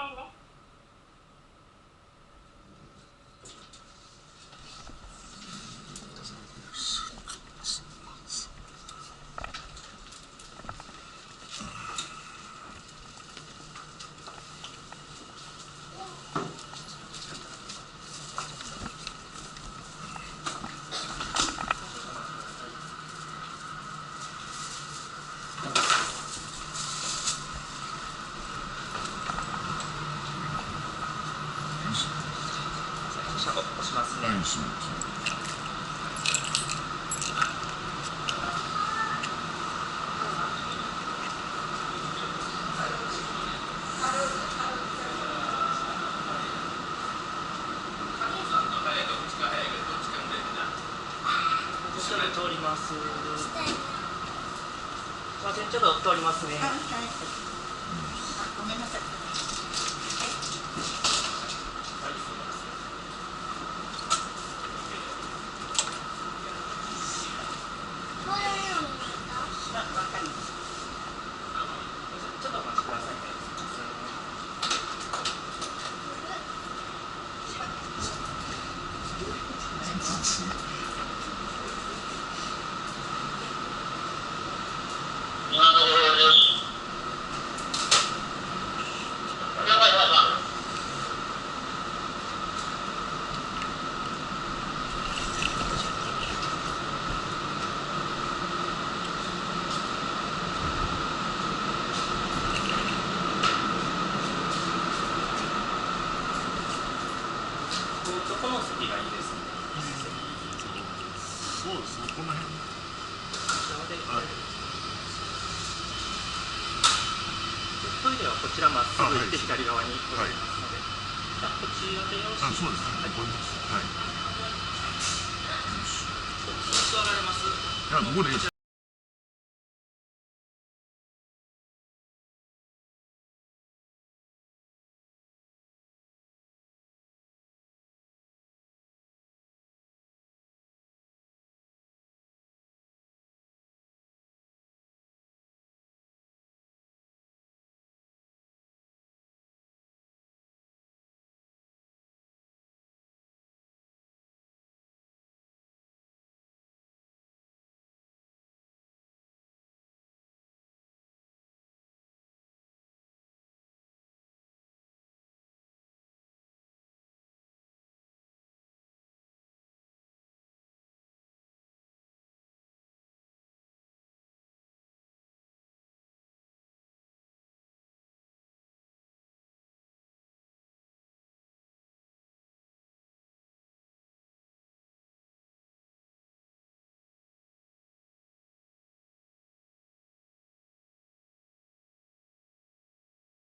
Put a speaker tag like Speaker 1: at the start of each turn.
Speaker 1: 円です。押しますね。ちょっと通ります。すいません、ちょっと通りますね。
Speaker 2: ごめんなさい。
Speaker 1: ちょっとお待ちくださいね。
Speaker 3: 今のところです。
Speaker 1: どこの席がいいですか？
Speaker 4: そうですね、この辺。はい。
Speaker 1: トイレはこちらまっすぐ行って左側にございますので、こちらでよろしいですか？
Speaker 4: そうですね、ここです。はい。
Speaker 1: 座られます？
Speaker 4: いや、ここでいいです。